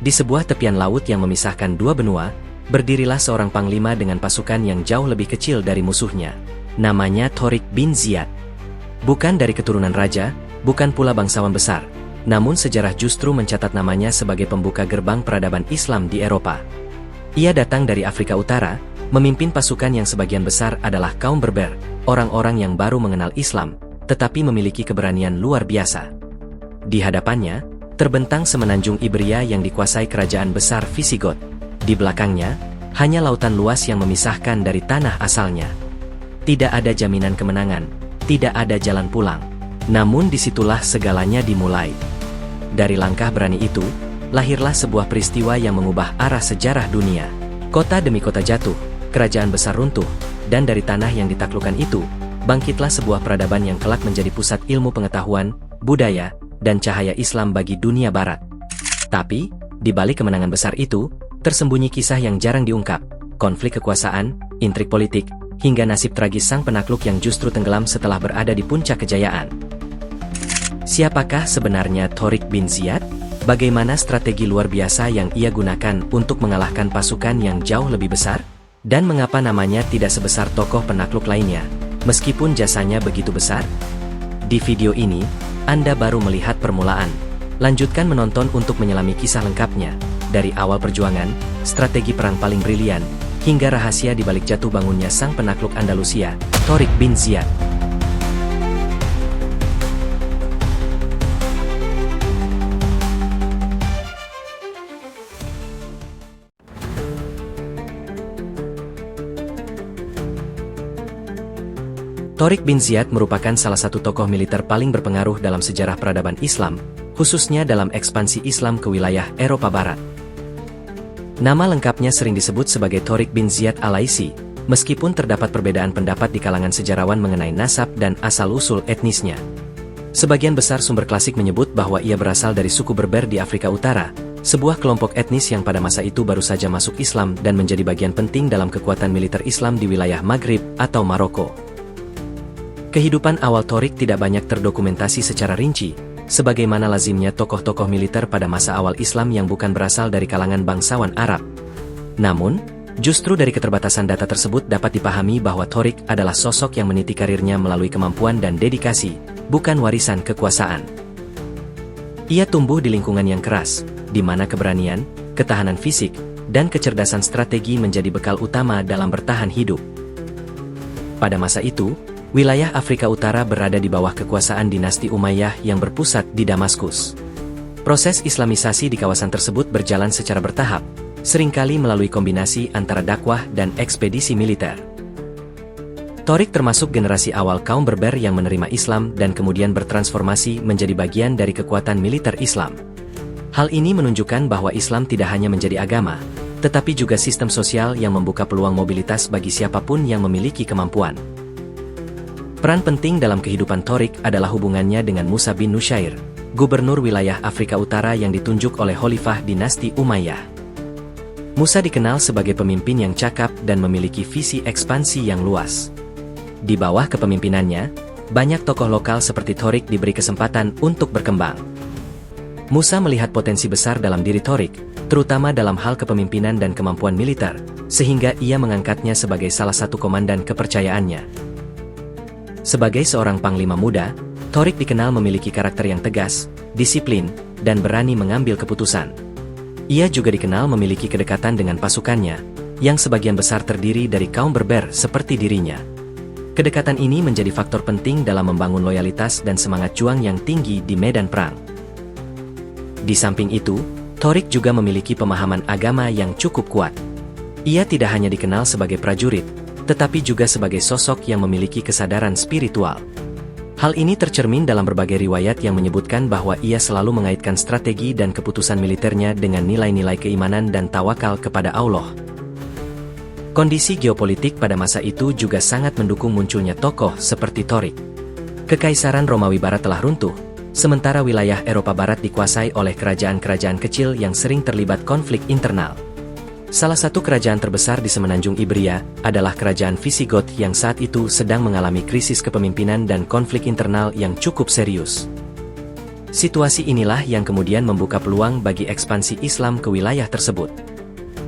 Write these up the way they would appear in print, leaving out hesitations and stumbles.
Di sebuah tepian laut yang memisahkan dua benua, berdirilah seorang panglima dengan pasukan yang jauh lebih kecil dari musuhnya. Namanya Tariq bin Ziyad. Bukan dari keturunan raja, bukan pula bangsawan besar, namun sejarah justru mencatat namanya sebagai pembuka gerbang peradaban Islam di Eropa. Ia datang dari Afrika Utara, memimpin pasukan yang sebagian besar adalah kaum Berber, orang-orang yang baru mengenal Islam, tetapi memiliki keberanian luar biasa. Di hadapannya, terbentang semenanjung Iberia yang dikuasai kerajaan besar Visigot. Di belakangnya, hanya lautan luas yang memisahkan dari tanah asalnya. Tidak ada jaminan kemenangan, tidak ada jalan pulang. Namun disitulah segalanya dimulai. Dari langkah berani itu, lahirlah sebuah peristiwa yang mengubah arah sejarah dunia. Kota demi kota jatuh, kerajaan besar runtuh, dan dari tanah yang ditaklukkan itu, bangkitlah sebuah peradaban yang kelak menjadi pusat ilmu pengetahuan, budaya, dan cahaya Islam bagi dunia barat. Tapi, di balik kemenangan besar itu, tersembunyi kisah yang jarang diungkap, konflik kekuasaan, intrik politik, hingga nasib tragis sang penakluk yang justru tenggelam setelah berada di puncak kejayaan. Siapakah sebenarnya Tariq bin Ziyad? Bagaimana strategi luar biasa yang ia gunakan untuk mengalahkan pasukan yang jauh lebih besar? Dan mengapa namanya tidak sebesar tokoh penakluk lainnya, meskipun jasanya begitu besar? Di video ini, Anda baru melihat permulaan. Lanjutkan menonton untuk menyelami kisah lengkapnya, dari awal perjuangan, strategi perang paling brilian, hingga rahasia di balik jatuh bangunnya sang penakluk Andalusia, Tariq bin Ziyad. Tariq bin Ziyad merupakan salah satu tokoh militer paling berpengaruh dalam sejarah peradaban Islam, khususnya dalam ekspansi Islam ke wilayah Eropa Barat. Nama lengkapnya sering disebut sebagai Tariq bin Ziyad al-Laisi, meskipun terdapat perbedaan pendapat di kalangan sejarawan mengenai nasab dan asal-usul etnisnya. Sebagian besar sumber klasik menyebut bahwa ia berasal dari suku Berber di Afrika Utara, sebuah kelompok etnis yang pada masa itu baru saja masuk Islam dan menjadi bagian penting dalam kekuatan militer Islam di wilayah Maghrib atau Maroko. Kehidupan awal Tariq tidak banyak terdokumentasi secara rinci, sebagaimana lazimnya tokoh-tokoh militer pada masa awal Islam yang bukan berasal dari kalangan bangsawan Arab. Namun, justru dari keterbatasan data tersebut dapat dipahami bahwa Tariq adalah sosok yang meniti karirnya melalui kemampuan dan dedikasi, bukan warisan kekuasaan. Ia tumbuh di lingkungan yang keras, di mana keberanian, ketahanan fisik, dan kecerdasan strategi menjadi bekal utama dalam bertahan hidup. Pada masa itu, wilayah Afrika Utara berada di bawah kekuasaan dinasti Umayyah yang berpusat di Damaskus. Proses Islamisasi di kawasan tersebut berjalan secara bertahap, seringkali melalui kombinasi antara dakwah dan ekspedisi militer. Tariq termasuk generasi awal kaum Berber yang menerima Islam dan kemudian bertransformasi menjadi bagian dari kekuatan militer Islam. Hal ini menunjukkan bahwa Islam tidak hanya menjadi agama, tetapi juga sistem sosial yang membuka peluang mobilitas bagi siapapun yang memiliki kemampuan. Peran penting dalam kehidupan Tariq adalah hubungannya dengan Musa bin Nusyair, gubernur wilayah Afrika Utara yang ditunjuk oleh Khalifah dinasti Umayyah. Musa dikenal sebagai pemimpin yang cakap dan memiliki visi ekspansi yang luas. Di bawah kepemimpinannya, banyak tokoh lokal seperti Tariq diberi kesempatan untuk berkembang. Musa melihat potensi besar dalam diri Tariq, terutama dalam hal kepemimpinan dan kemampuan militer, sehingga ia mengangkatnya sebagai salah satu komandan kepercayaannya. Sebagai seorang panglima muda, Tariq dikenal memiliki karakter yang tegas, disiplin, dan berani mengambil keputusan. Ia juga dikenal memiliki kedekatan dengan pasukannya, yang sebagian besar terdiri dari kaum Berber seperti dirinya. Kedekatan ini menjadi faktor penting dalam membangun loyalitas dan semangat juang yang tinggi di medan perang. Di samping itu, Tariq juga memiliki pemahaman agama yang cukup kuat. Ia tidak hanya dikenal sebagai prajurit, tetapi juga sebagai sosok yang memiliki kesadaran spiritual. Hal ini tercermin dalam berbagai riwayat yang menyebutkan bahwa ia selalu mengaitkan strategi dan keputusan militernya dengan nilai-nilai keimanan dan tawakal kepada Allah. Kondisi geopolitik pada masa itu juga sangat mendukung munculnya tokoh seperti Tariq. Kekaisaran Romawi Barat telah runtuh, sementara wilayah Eropa Barat dikuasai oleh kerajaan-kerajaan kecil yang sering terlibat konflik internal. Salah satu kerajaan terbesar di semenanjung Iberia adalah kerajaan Visigot yang saat itu sedang mengalami krisis kepemimpinan dan konflik internal yang cukup serius. Situasi inilah yang kemudian membuka peluang bagi ekspansi Islam ke wilayah tersebut.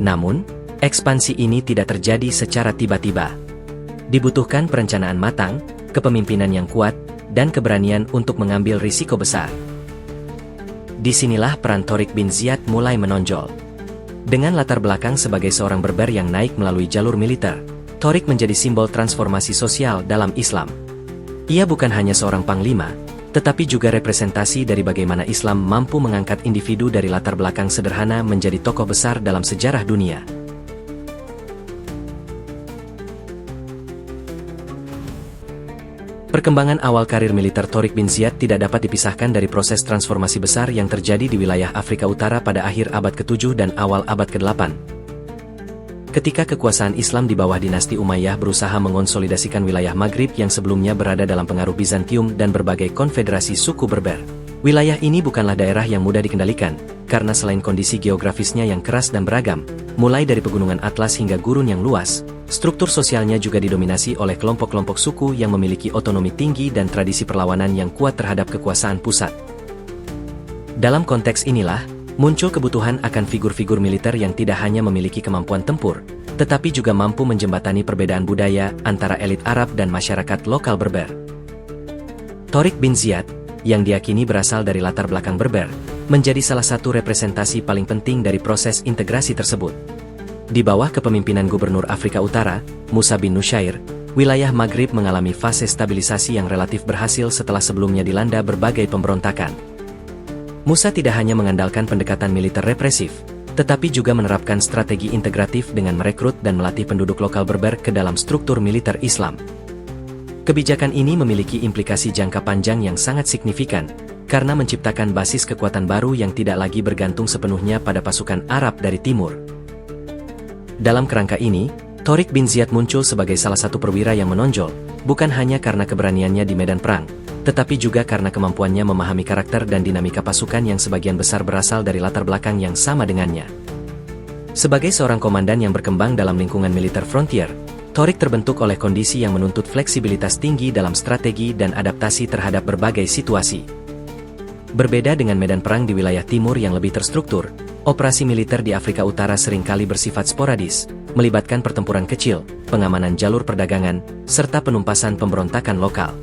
Namun, ekspansi ini tidak terjadi secara tiba-tiba. Dibutuhkan perencanaan matang, kepemimpinan yang kuat, dan keberanian untuk mengambil risiko besar. Disinilah peran Tariq bin Ziyad mulai menonjol. Dengan latar belakang sebagai seorang Berber yang naik melalui jalur militer, Tariq menjadi simbol transformasi sosial dalam Islam. Ia bukan hanya seorang panglima, tetapi juga representasi dari bagaimana Islam mampu mengangkat individu dari latar belakang sederhana menjadi tokoh besar dalam sejarah dunia. Perkembangan awal karir militer Tariq bin Ziyad tidak dapat dipisahkan dari proses transformasi besar yang terjadi di wilayah Afrika Utara pada akhir abad ke-7 dan awal abad ke-8. Ketika kekuasaan Islam di bawah dinasti Umayyah berusaha mengonsolidasikan wilayah Maghrib yang sebelumnya berada dalam pengaruh Bizantium dan berbagai konfederasi suku Berber. Wilayah ini bukanlah daerah yang mudah dikendalikan, karena selain kondisi geografisnya yang keras dan beragam, mulai dari pegunungan Atlas hingga gurun yang luas, struktur sosialnya juga didominasi oleh kelompok-kelompok suku yang memiliki otonomi tinggi dan tradisi perlawanan yang kuat terhadap kekuasaan pusat. Dalam konteks inilah, muncul kebutuhan akan figur-figur militer yang tidak hanya memiliki kemampuan tempur, tetapi juga mampu menjembatani perbedaan budaya antara elit Arab dan masyarakat lokal Berber. Tariq bin Ziyad, yang diyakini berasal dari latar belakang Berber, menjadi salah satu representasi paling penting dari proses integrasi tersebut. Di bawah kepemimpinan Gubernur Afrika Utara, Musa bin Nusyair, wilayah Maghrib mengalami fase stabilisasi yang relatif berhasil setelah sebelumnya dilanda berbagai pemberontakan. Musa tidak hanya mengandalkan pendekatan militer represif, tetapi juga menerapkan strategi integratif dengan merekrut dan melatih penduduk lokal Berber ke dalam struktur militer Islam. Kebijakan ini memiliki implikasi jangka panjang yang sangat signifikan, karena menciptakan basis kekuatan baru yang tidak lagi bergantung sepenuhnya pada pasukan Arab dari timur. Dalam kerangka ini, Tariq bin Ziyad muncul sebagai salah satu perwira yang menonjol, bukan hanya karena keberaniannya di medan perang, tetapi juga karena kemampuannya memahami karakter dan dinamika pasukan yang sebagian besar berasal dari latar belakang yang sama dengannya. Sebagai seorang komandan yang berkembang dalam lingkungan militer frontier, Tariq terbentuk oleh kondisi yang menuntut fleksibilitas tinggi dalam strategi dan adaptasi terhadap berbagai situasi. Berbeda dengan medan perang di wilayah timur yang lebih terstruktur, operasi militer di Afrika Utara seringkali bersifat sporadis, melibatkan pertempuran kecil, pengamanan jalur perdagangan, serta penumpasan pemberontakan lokal.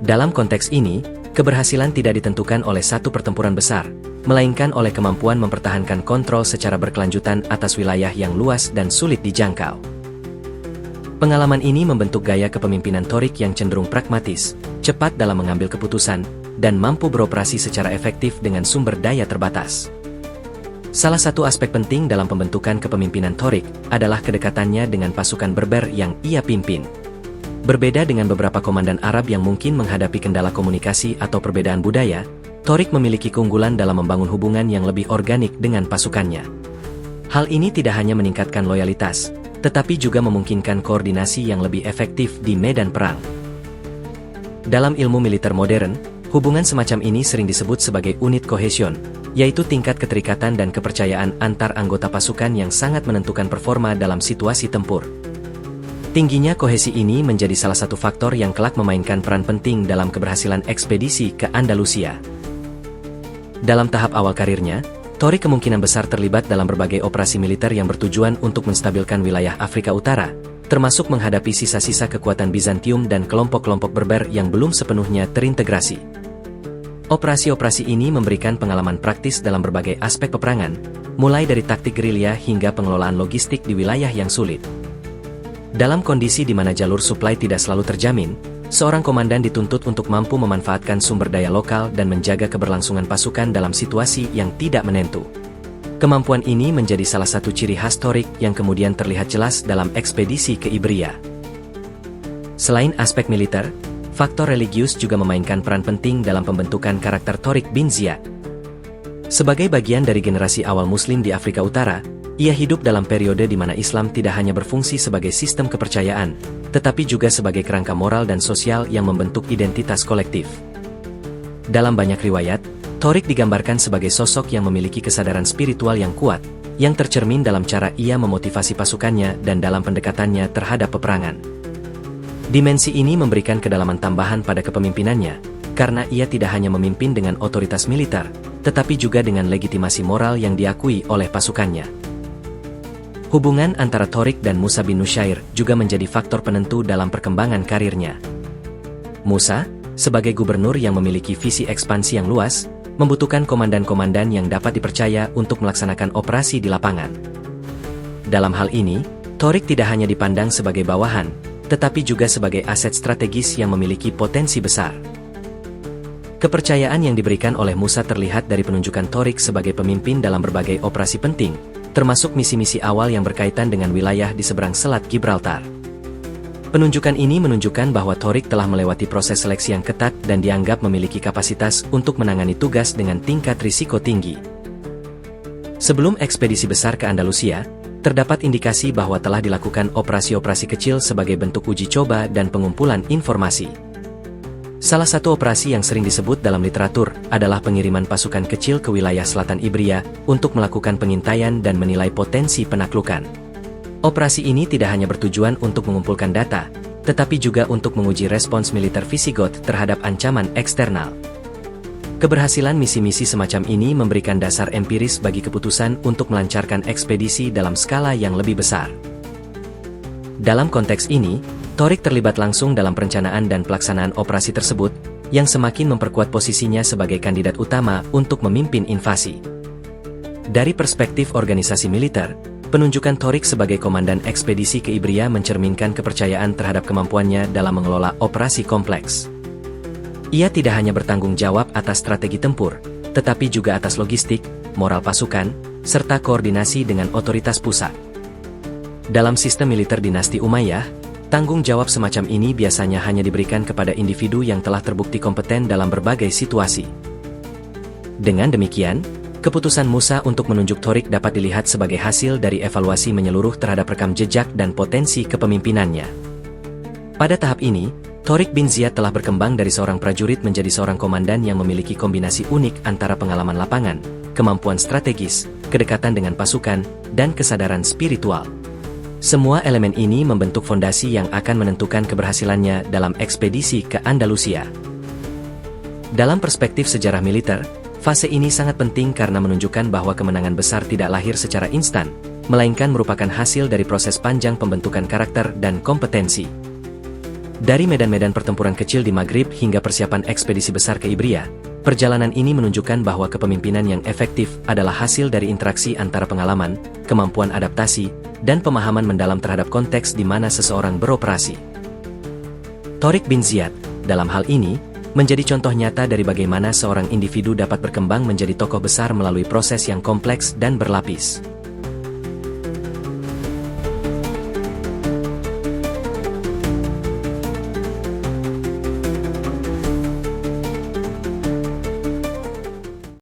Dalam konteks ini, keberhasilan tidak ditentukan oleh satu pertempuran besar, melainkan oleh kemampuan mempertahankan kontrol secara berkelanjutan atas wilayah yang luas dan sulit dijangkau. Pengalaman ini membentuk gaya kepemimpinan Tariq yang cenderung pragmatis, cepat dalam mengambil keputusan, dan mampu beroperasi secara efektif dengan sumber daya terbatas. Salah satu aspek penting dalam pembentukan kepemimpinan Tariq adalah kedekatannya dengan pasukan Berber yang ia pimpin. Berbeda dengan beberapa komandan Arab yang mungkin menghadapi kendala komunikasi atau perbedaan budaya, Tariq memiliki keunggulan dalam membangun hubungan yang lebih organik dengan pasukannya. Hal ini tidak hanya meningkatkan loyalitas, tetapi juga memungkinkan koordinasi yang lebih efektif di medan perang. Dalam ilmu militer modern, hubungan semacam ini sering disebut sebagai unit cohesion, yaitu tingkat keterikatan dan kepercayaan antar anggota pasukan yang sangat menentukan performa dalam situasi tempur. Tingginya kohesi ini menjadi salah satu faktor yang kelak memainkan peran penting dalam keberhasilan ekspedisi ke Andalusia. Dalam tahap awal karirnya, Tariq kemungkinan besar terlibat dalam berbagai operasi militer yang bertujuan untuk menstabilkan wilayah Afrika Utara, termasuk menghadapi sisa-sisa kekuatan Bizantium dan kelompok-kelompok Berber yang belum sepenuhnya terintegrasi. Operasi-operasi ini memberikan pengalaman praktis dalam berbagai aspek peperangan, mulai dari taktik gerilya hingga pengelolaan logistik di wilayah yang sulit. Dalam kondisi di mana jalur suplai tidak selalu terjamin, seorang komandan dituntut untuk mampu memanfaatkan sumber daya lokal dan menjaga keberlangsungan pasukan dalam situasi yang tidak menentu. Kemampuan ini menjadi salah satu ciri khas Tariq yang kemudian terlihat jelas dalam ekspedisi ke Ibria. Selain aspek militer, faktor religius juga memainkan peran penting dalam pembentukan karakter Tariq bin Ziyad. Sebagai bagian dari generasi awal Muslim di Afrika Utara, ia hidup dalam periode di mana Islam tidak hanya berfungsi sebagai sistem kepercayaan, tetapi juga sebagai kerangka moral dan sosial yang membentuk identitas kolektif. Dalam banyak riwayat, Tariq digambarkan sebagai sosok yang memiliki kesadaran spiritual yang kuat, yang tercermin dalam cara ia memotivasi pasukannya dan dalam pendekatannya terhadap peperangan. Dimensi ini memberikan kedalaman tambahan pada kepemimpinannya, karena ia tidak hanya memimpin dengan otoritas militer, tetapi juga dengan legitimasi moral yang diakui oleh pasukannya. Hubungan antara Tariq dan Musa bin Nusyair juga menjadi faktor penentu dalam perkembangan karirnya. Musa, sebagai gubernur yang memiliki visi ekspansi yang luas, membutuhkan komandan-komandan yang dapat dipercaya untuk melaksanakan operasi di lapangan. Dalam hal ini, Tariq tidak hanya dipandang sebagai bawahan, tetapi juga sebagai aset strategis yang memiliki potensi besar. Kepercayaan yang diberikan oleh Musa terlihat dari penunjukan Tariq sebagai pemimpin dalam berbagai operasi penting, termasuk misi-misi awal yang berkaitan dengan wilayah di seberang Selat Gibraltar. Penunjukan ini menunjukkan bahwa Tariq telah melewati proses seleksi yang ketat dan dianggap memiliki kapasitas untuk menangani tugas dengan tingkat risiko tinggi. Sebelum ekspedisi besar ke Andalusia, terdapat indikasi bahwa telah dilakukan operasi-operasi kecil sebagai bentuk uji coba dan pengumpulan informasi. Salah satu operasi yang sering disebut dalam literatur adalah pengiriman pasukan kecil ke wilayah selatan Ibria untuk melakukan pengintaian dan menilai potensi penaklukan. Operasi ini tidak hanya bertujuan untuk mengumpulkan data, tetapi juga untuk menguji respons militer Visigoth terhadap ancaman eksternal. Keberhasilan misi-misi semacam ini memberikan dasar empiris bagi keputusan untuk melancarkan ekspedisi dalam skala yang lebih besar. Dalam konteks ini, Tariq terlibat langsung dalam perencanaan dan pelaksanaan operasi tersebut, yang semakin memperkuat posisinya sebagai kandidat utama untuk memimpin invasi. Dari perspektif organisasi militer, penunjukan Tariq sebagai komandan ekspedisi ke Ibria mencerminkan kepercayaan terhadap kemampuannya dalam mengelola operasi kompleks. Ia tidak hanya bertanggung jawab atas strategi tempur, tetapi juga atas logistik, moral pasukan, serta koordinasi dengan otoritas pusat. Dalam sistem militer dinasti Umayyah, tanggung jawab semacam ini biasanya hanya diberikan kepada individu yang telah terbukti kompeten dalam berbagai situasi. Dengan demikian, keputusan Musa untuk menunjuk Tariq dapat dilihat sebagai hasil dari evaluasi menyeluruh terhadap rekam jejak dan potensi kepemimpinannya. Pada tahap ini, Tariq bin Ziyad telah berkembang dari seorang prajurit menjadi seorang komandan yang memiliki kombinasi unik antara pengalaman lapangan, kemampuan strategis, kedekatan dengan pasukan, dan kesadaran spiritual. Semua elemen ini membentuk fondasi yang akan menentukan keberhasilannya dalam ekspedisi ke Andalusia. Dalam perspektif sejarah militer, fase ini sangat penting karena menunjukkan bahwa kemenangan besar tidak lahir secara instan, melainkan merupakan hasil dari proses panjang pembentukan karakter dan kompetensi. Dari medan-medan pertempuran kecil di Maghrib hingga persiapan ekspedisi besar ke Ibria, perjalanan ini menunjukkan bahwa kepemimpinan yang efektif adalah hasil dari interaksi antara pengalaman, kemampuan adaptasi, dan pemahaman mendalam terhadap konteks di mana seseorang beroperasi. Tariq bin Ziyad, dalam hal ini, menjadi contoh nyata dari bagaimana seorang individu dapat berkembang menjadi tokoh besar melalui proses yang kompleks dan berlapis.